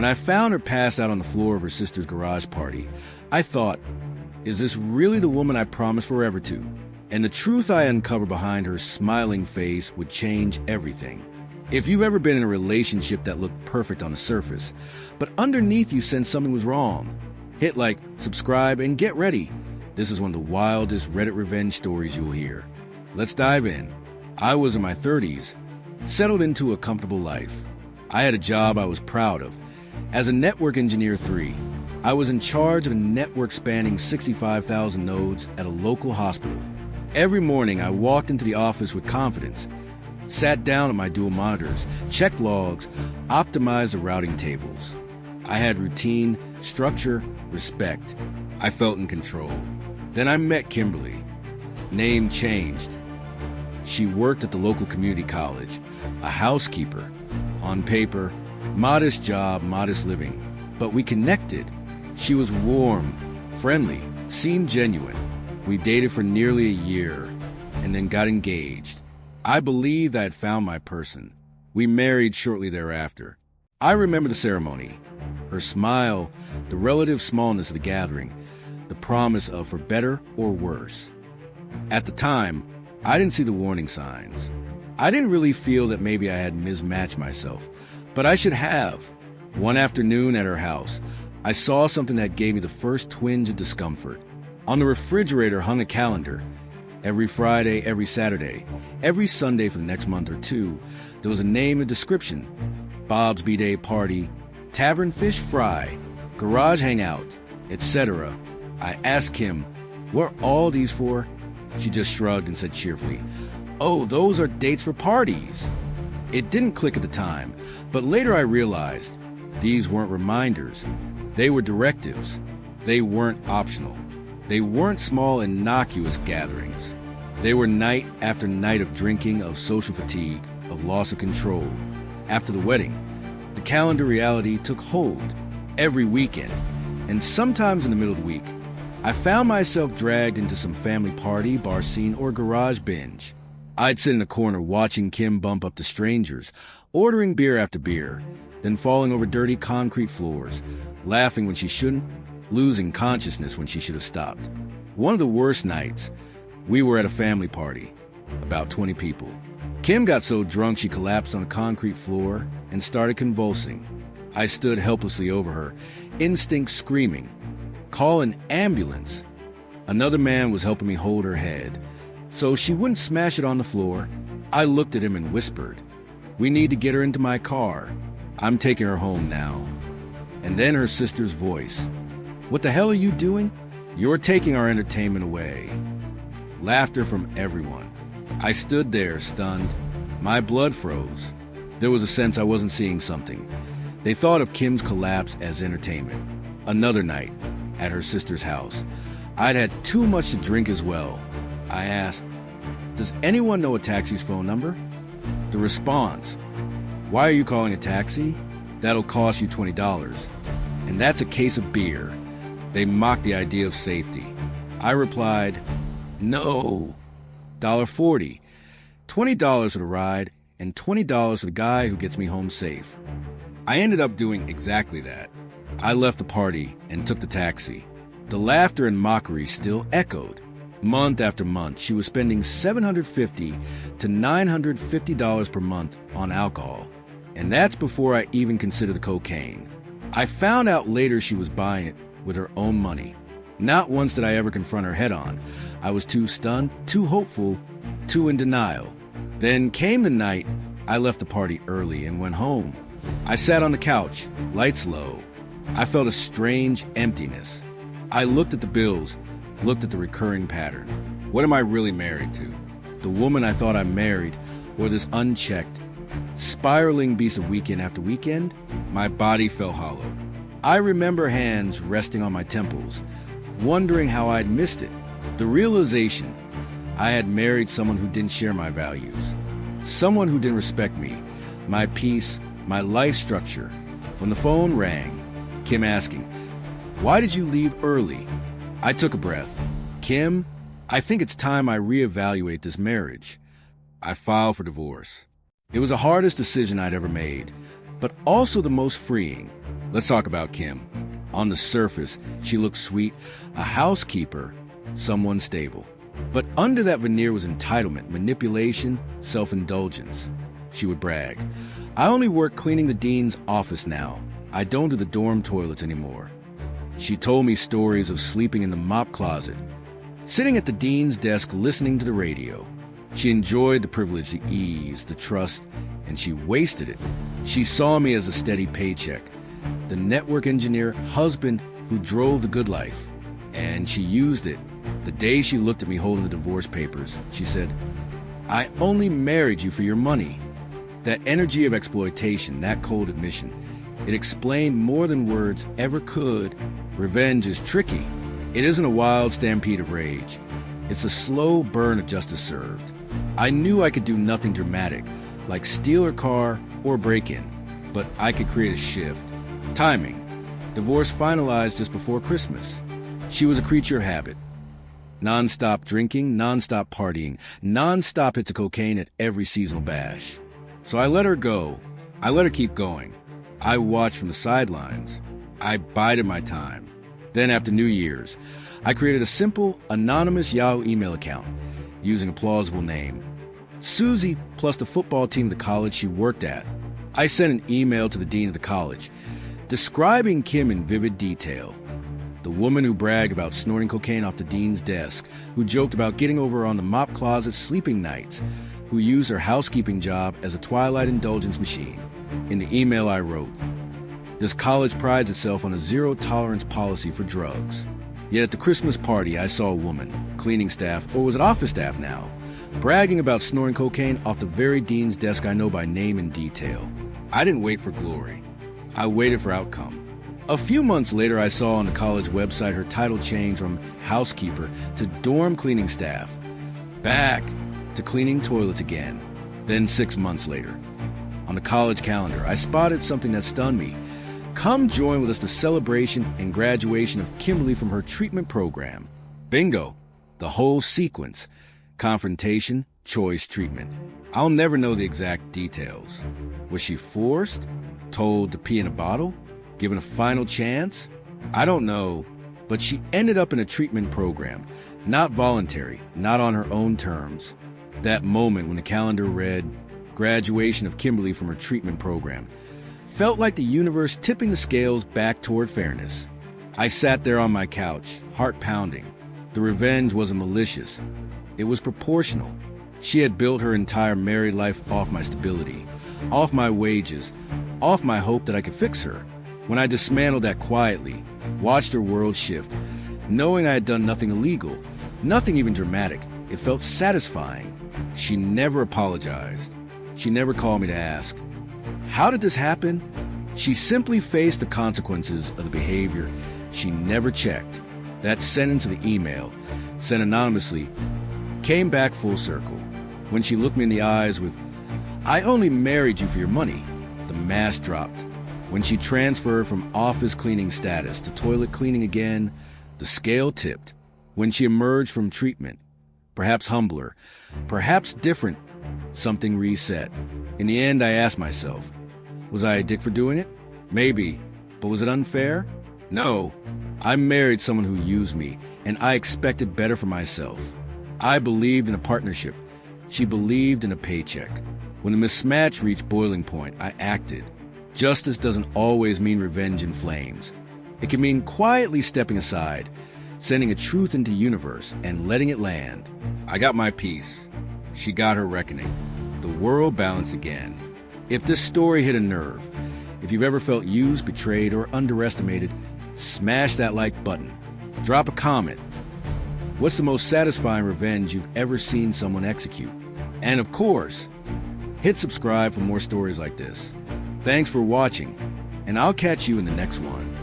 When I found her passed out on the floor of her sister's garage party, I thought, is this really the woman I promised forever to? And the truth I uncovered behind her smiling face would change everything. If you've ever been in a relationship that looked perfect on the surface, but underneath you sensed something was wrong, hit like, subscribe, and get ready. This is one of the wildest Reddit revenge stories you'll hear. Let's dive in. I was in my 30s, settled into a comfortable life. I had a job I was proud of. As a network engineer 3, I was in charge of a network spanning 65,000 nodes at a local hospital. Every morning, I walked into the office with confidence, sat down at my dual monitors, checked logs, optimized the routing tables. I had routine, structure, respect. I felt in control. Then I met Kimberly. Name changed. She worked at the local community college, a housekeeper. On paper, modest job, modest living. But we connected. She was warm, friendly, seemed genuine. We dated for nearly a year and then got engaged. I believed I had found my person. We married shortly thereafter. I remember the ceremony, her smile, the relative smallness of the gathering, the promise of for better or worse. At the time, I didn't see the warning signs. I didn't really feel that maybe I had mismatched myself, but I should have. One afternoon at her house, I saw something that gave me the first twinge of discomfort. On the refrigerator hung a calendar. Every Friday, every Saturday, every Sunday for the next month or two, there was a name and description. Bob's B-Day party, tavern fish fry, garage hangout, etc. I asked Kim, what are all these for? She just shrugged and said cheerfully, oh, those are dates for parties. It didn't click at the time, but later I realized these weren't reminders. They were directives. They weren't optional. They weren't small, innocuous gatherings. They were night after night of drinking, of social fatigue, of loss of control. After the wedding, the calendar reality took hold every weekend, and sometimes in the middle of the week, I found myself dragged into some family party, bar scene, or garage binge. I'd sit in a corner watching Kim bump up to strangers, ordering beer after beer, then falling over dirty concrete floors, laughing when she shouldn't, losing consciousness when she should have stopped. One of the worst nights, we were at a family party, about 20 people. Kim got so drunk she collapsed on a concrete floor and started convulsing. I stood helplessly over her, instinct screaming, call an ambulance. Another man was helping me hold her head, so she wouldn't smash it on the floor. I looked at him and whispered, we need to get her into my car. I'm taking her home now. And then her sister's voice, what the hell are you doing? You're taking our entertainment away. Laughter from everyone. I stood there, stunned. My blood froze. There was a sense I wasn't seeing something. They thought of Kim's collapse as entertainment. Another night, at her sister's house. I'd had too much to drink as well. I asked, does anyone know a taxi's phone number? The response, why are you calling a taxi? That'll cost you $20. And that's a case of beer. They mocked the idea of safety. I replied, no, $1.40, $20 for the ride, and $20 for the guy who gets me home safe. I ended up doing exactly that. I left the party and took the taxi. The laughter and mockery still echoed. Month after month, she was spending $750 to $950 per month on alcohol. And that's before I even considered the cocaine. I found out later she was buying it with her own money. Not once did I ever confront her head-on. I was too stunned, too hopeful, too in denial. Then came the night I left the party early and went home. I sat on the couch, lights low. I felt a strange emptiness. I looked at the bills, looked at the recurring pattern. What am I really married to? The woman I thought I married, or this unchecked, spiraling beast of weekend after weekend? My body felt hollow. I remember hands resting on my temples, wondering how I'd missed it. The realization I had married someone who didn't share my values, someone who didn't respect me, my peace, my life structure. When the phone rang, Kim asking, why did you leave early? I took a breath. Kim, I think it's time I reevaluate this marriage. I filed for divorce. It was the hardest decision I'd ever made. but also the most freeing. Let's talk about Kim. On the surface, she looked sweet, a housekeeper, someone stable. But under that veneer was entitlement, manipulation, self-indulgence. She would brag. I only work cleaning the dean's office now. I don't do the dorm toilets anymore. She told me stories of sleeping in the mop closet, sitting at the dean's desk listening to the radio. She enjoyed the privilege, the ease, the trust, and she wasted it. She saw me as a steady paycheck, the network engineer husband who drove the good life, and she used it. The day she looked at me holding the divorce papers, she said, I only married you for your money. That energy of exploitation, that cold admission, it explained more than words ever could. Revenge is tricky. It isn't a wild stampede of rage. It's a slow burn of justice served. I knew I could do nothing dramatic, like steal her car or break in, but I could create a shift. Timing. Divorce finalized just before Christmas. She was a creature of habit. Non-stop drinking, non-stop partying, non-stop hits of cocaine at every seasonal bash. So I let her go. I let her keep going. I watched from the sidelines. I bided my time. Then after New Year's, I created a simple, anonymous Yahoo email account using a plausible name. Susie plus the football team of the college she worked at. I sent an email to the dean of the college, describing Kim in vivid detail. The woman who bragged about snorting cocaine off the dean's desk, who joked about getting over on the mop closet sleeping nights, who used her housekeeping job as a twilight indulgence machine. In the email I wrote, this college prides itself on a zero-tolerance policy for drugs. Yet at the Christmas party, I saw a woman, cleaning staff, or was it office staff now, bragging about snorting cocaine off the very dean's desk I know by name and detail. I didn't wait for glory. I waited for outcome. A few months later, I saw on the college website her title change from housekeeper to dorm cleaning staff, back to cleaning toilets again. Then 6 months later, on the college calendar, I spotted something that stunned me. Come join with us the celebration and graduation of Kimberly from her treatment program. Bingo, the whole sequence. Confrontation, choice, treatment. I'll never know the exact details. Was she forced? Told to pee in a bottle? Given a final chance? I don't know, but she ended up in a treatment program. Not voluntary, not on her own terms. That moment when the calendar read, graduation of Kimberly from her treatment program, felt like the universe tipping the scales back toward fairness. I sat there on my couch, heart pounding. The revenge wasn't malicious. It was proportional. She had built her entire married life off my stability, off my wages, off my hope that I could fix her. When I dismantled that quietly, watched her world shift, knowing I had done nothing illegal, nothing even dramatic, it felt satisfying. She never apologized. She never called me to ask, how did this happen? She simply faced the consequences of the behavior she never checked. That sentence of the email, sent anonymously, came back full circle. When she looked me in the eyes with, I only married you for your money, the mask dropped. When she transferred from office cleaning status to toilet cleaning again, the scale tipped. When she emerged from treatment, perhaps humbler, perhaps different, something reset. In the end, I asked myself, was I a dick for doing it? Maybe, but was it unfair? No. I married someone who used me, and I expected better for myself. I believed in a partnership. She believed in a paycheck. When the mismatch reached boiling point, I acted. Justice doesn't always mean revenge in flames. It can mean quietly stepping aside, sending a truth into the universe, and letting it land. I got my piece. She got her reckoning. The world balanced again. If this story hit a nerve, if you've ever felt used, betrayed, or underestimated, smash that like button. Drop a comment. What's the most satisfying revenge you've ever seen someone execute? And of course, hit subscribe for more stories like this. Thanks for watching, and I'll catch you in the next one.